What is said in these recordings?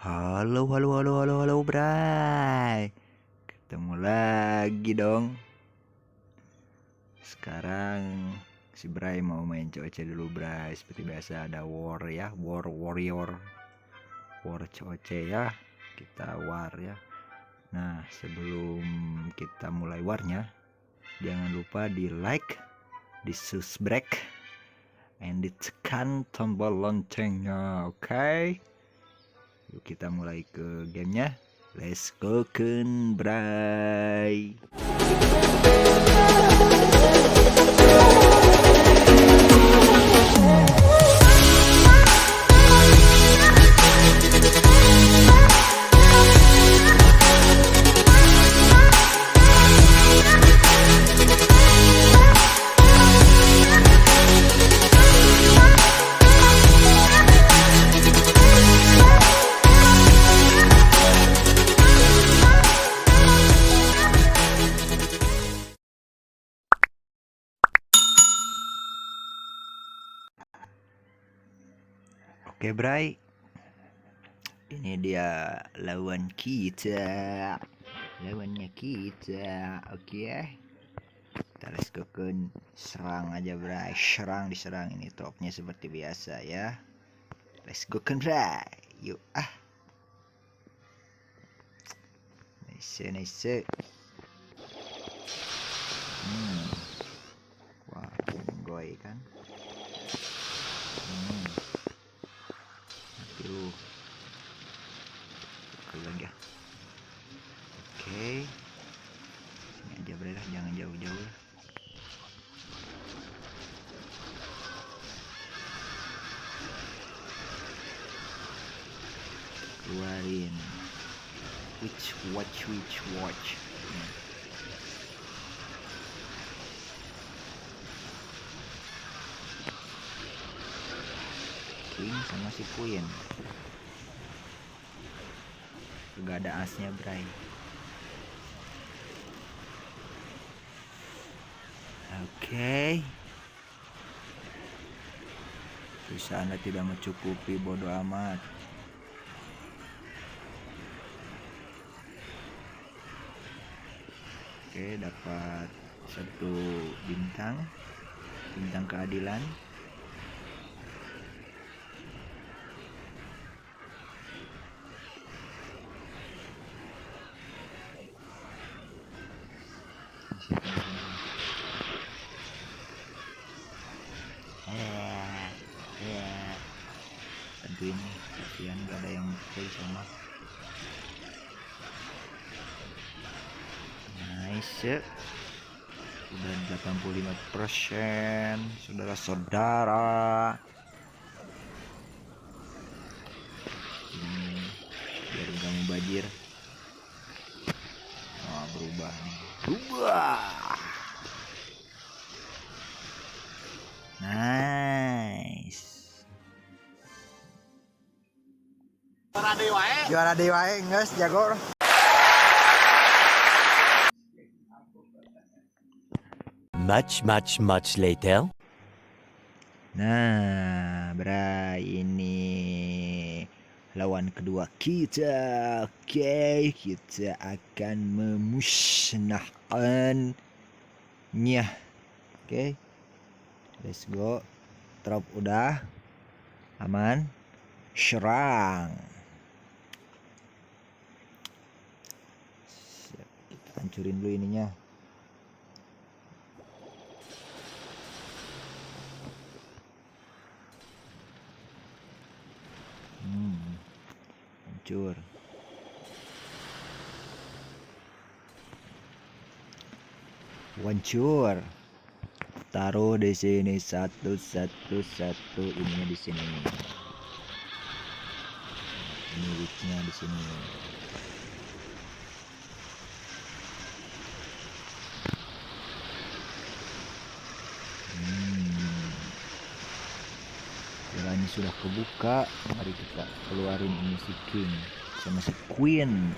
Halo, halo, halo, halo, halo, Bray. Ketemu lagi dong. Sekarang si Bray mau main COC dulu, Bray. Seperti biasa ada war ya, warrior, war COC ya. Kita war ya. Nah, sebelum kita mulai warnya, jangan lupa di like, di subscribe, and ditekan tombol loncengnya, oke? Yuk kita mulai ke gamenya. Let's go kun bray. Oke bray, ini dia lawannya kita. Oke, kita let's go kun. Serang aja bray, diserang ini topnya seperti biasa ya. Let's go kun bray, yuk nice. Wah, goy kan. Mati lu. Lagi ya. Oke. Sini aja bray lah, jangan jauh-jauh. Keluarin. Watch. King sama si Queen. Gak ada asnya bray. Oke. Bisa Anda tidak mencukupi, bodoh amat. Oke, dapat satu bintang keadilan. Tentuin kasihan gak ada yang play sama. Nice. Sudah 85%, saudara-saudara. Ini biar gak mubazir. Oh, berubah nih. Nice. Juara dewa guys, jago. Much later. Nah, bray, ini lawan kedua kita. Oke, kita akan memusnahkannya. Oke, let's go. Drop udah aman, serang. Siap, kita hancurin dulu ininya. Hancur. Taruh di sini satu ininya di sini. Ini witchnya di sini. Jalannya sudah kebuka. Mari kita keluarin ini si King sama si Queen.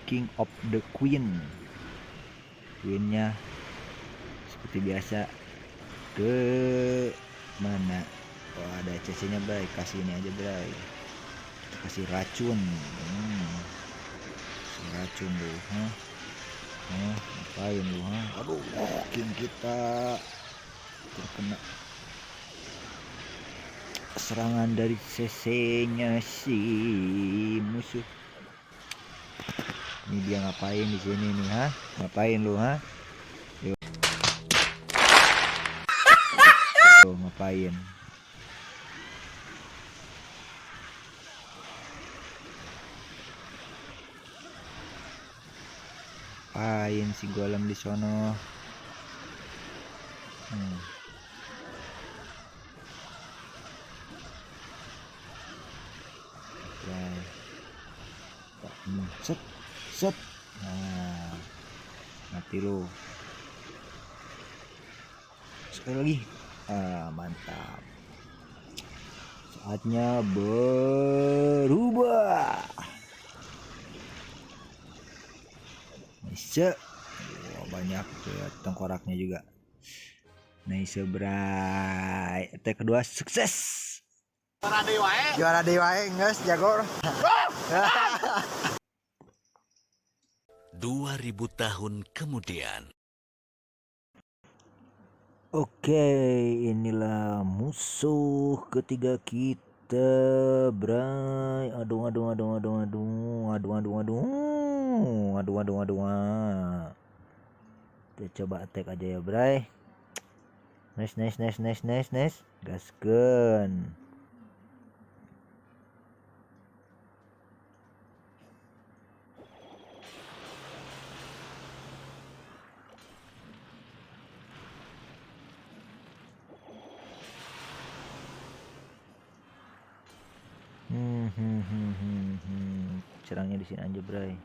King of the Queen. Queennya seperti biasa ke mana? Oh, ada CC nya bray, kasih ini aja bray. Kita kasih racun. Racun lu, ngapain lu, aduh, king kita terkena serangan dari CC-nya si musuh. Ini dia ngapain di sini nih, ngapain lu, Tuh, ngapain? Ngapain si golem di sono? Set, set. Nah, mati lu. Sekali lagi. Mantap. Saatnya berubah. Nice. Banyak tuh ya, tengkoraknya juga. Nice, bray. Attack kedua sukses. Juara dewae nges jago. 2000 tahun kemudian. Oke, inilah musuh ketiga kita, bray. Aduh. Kita coba attack aja ya, bray. Nice. Gaskeun. Serangnya di sini aja, bray.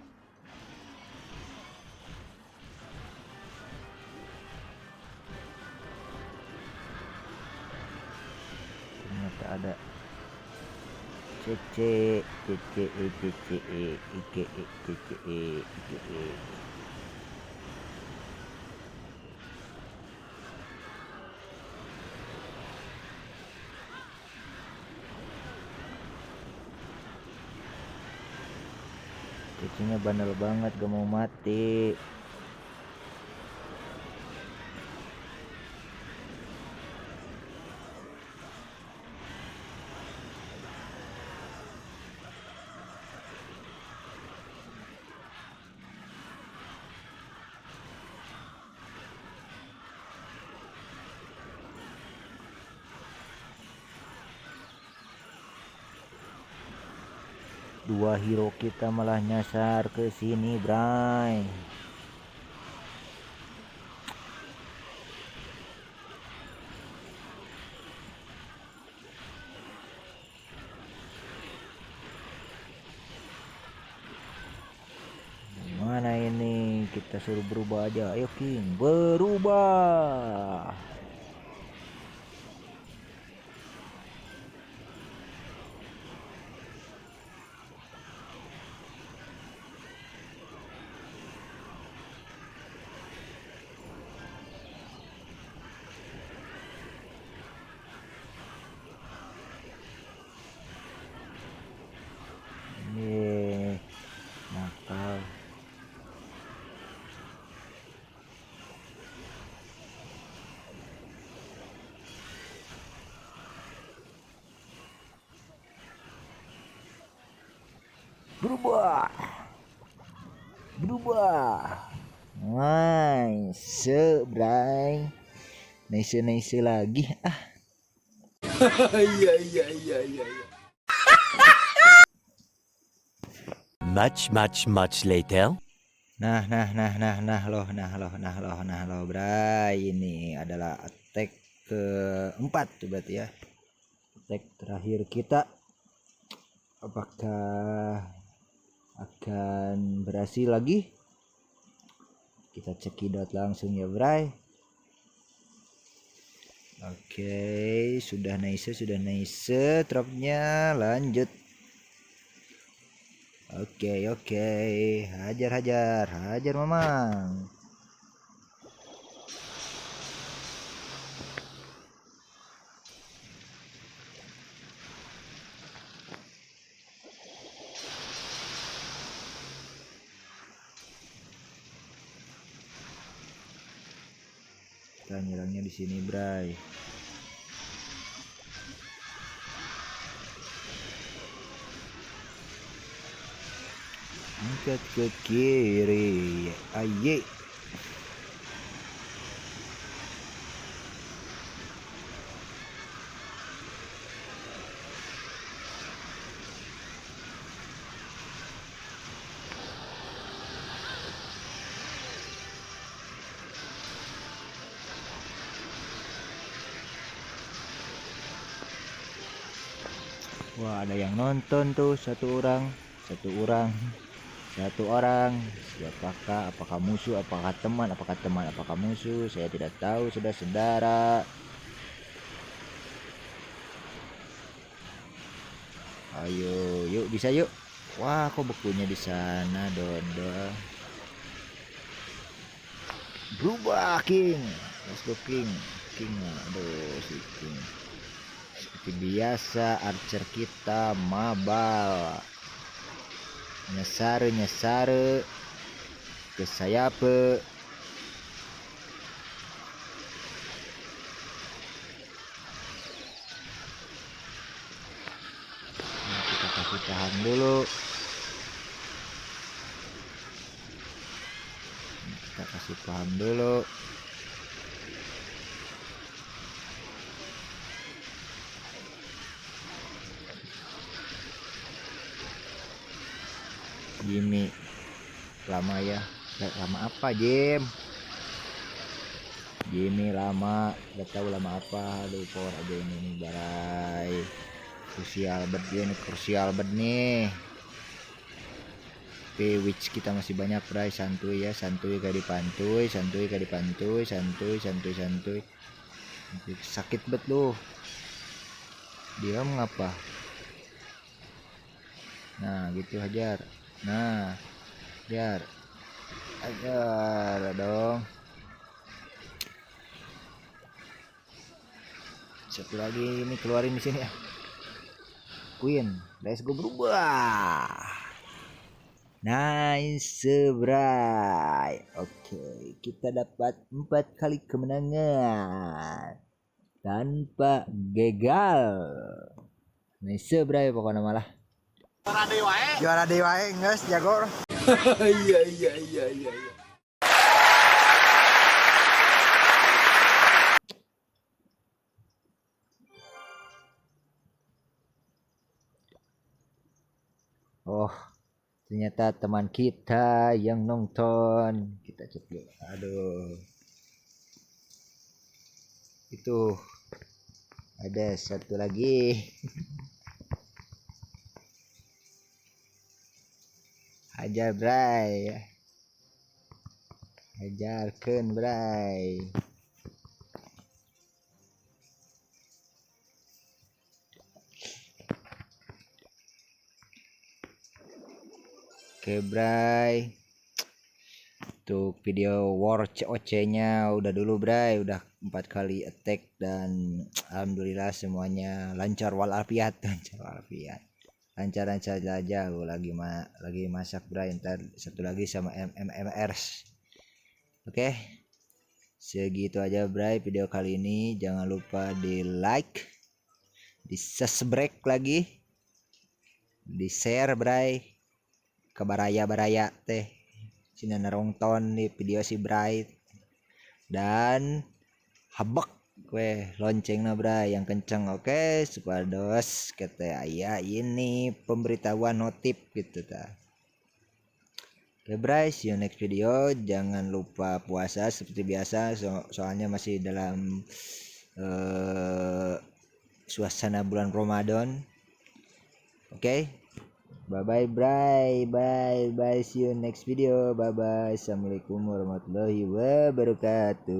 Ternyata ada CC. CC-nya bandel banget, gak mau mati. Dua hero kita malah nyasar ke sini, bray. Mana ini? Kita suruh berubah aja. Ayo, King, berubah. Nakal. Berubah. Nice, bray. Nice lagi. Iya. Much later. Nah, loh, bray. Ini adalah attack keempat tuh berarti ya. Attack terakhir kita. Apakah akan berhasil lagi? Kita cekidot langsung ya, bray. Oke, sudah nice dropnya. Lanjut. Oke, hajar mamang. kita nyerangnya di sini, Bray. Angkat ke kiri, aye. Wah, ada yang nonton tuh, satu orang. Siapakah? Apakah musuh? Apakah teman? Apakah musuh? Saya tidak tahu, saudara. Ayo, yuk, bisa yuk. Wah, kok bekunya di sana, Dondo. Berubah, King. Let's go, King. Aduh, si King. Seperti biasa, archer kita mabal. Nyasar ke sayap. Kita kasih tahan dulu. Jimmy lama ya. Lama apa, Jim? Jimmy lama, gak tahu lama apa. Aduh, power aja ini nih, barai. Krusial banget nih. Witch kita masih banyak, Bray. Santuy gak dipantui. Sakit bet lu. Dia mengapa? Nah, gitu, hajar. Nah, hajar dong. Satu lagi ini keluarin di sini ya. Queen, let's go, berubah. Nice, Bray. Oke, kita dapat 4 kali kemenangan tanpa gagal. Nice, Bray, pokoknya malah. Juara dewa nges jago. Iya. Oh, ternyata teman kita yang nonton. Kita cek dulu. Aduh. Itu ada satu lagi. Hajar, Bray. Hajarkan, Bray. Oke, Bray. Untuk video war COC nya udah dulu, Bray. Udah 4 kali attack dan alhamdulillah semuanya lancar walafiat. Lancar saja. Lagi masak, Bray. Ntar satu lagi sama MMRs. Oke. Segitu aja, Bray, video kali ini. Jangan lupa di like, di subscribe lagi, di share, Bray, ke baraya teh sini nonton di video si Bray, dan habak gue loncengnya, Bray, yang kenceng. Oke, supados kata ayah ini pemberitahuan notif gitu ta. Oke, Bray, see you next video. Jangan lupa puasa seperti biasa, soalnya masih dalam suasana bulan Ramadan. Oke. Bye bye, Bray. Bye. See you next video. Bye. Assalamualaikum warahmatullahi wabarakatuh.